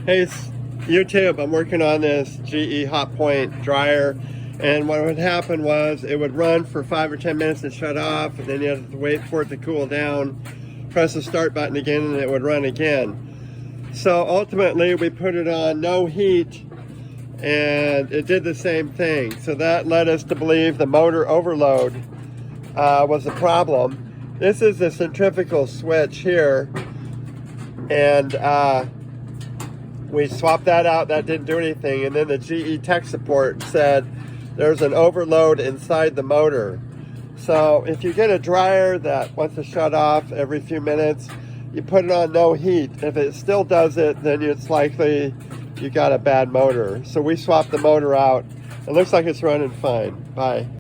Hey, it's YouTube. I'm working on this GE Hotpoint dryer, and what would happen was it would run for 5 or 10 minutes and shut off, and then you have to wait for it to cool down, press the start button again, and it would run again. So ultimately we put it on no heat, and it did the same thing. So that led us to believe the motor overload was the problem. This is the centrifugal switch here, and we swapped that out. That didn't do anything. And then the GE tech support said there's an overload inside the motor. So if you get a dryer that wants to shut off every few minutes, you put it on no heat. If it still does it, then it's likely you got a bad motor. So we swapped the motor out. It looks like it's running fine. Bye.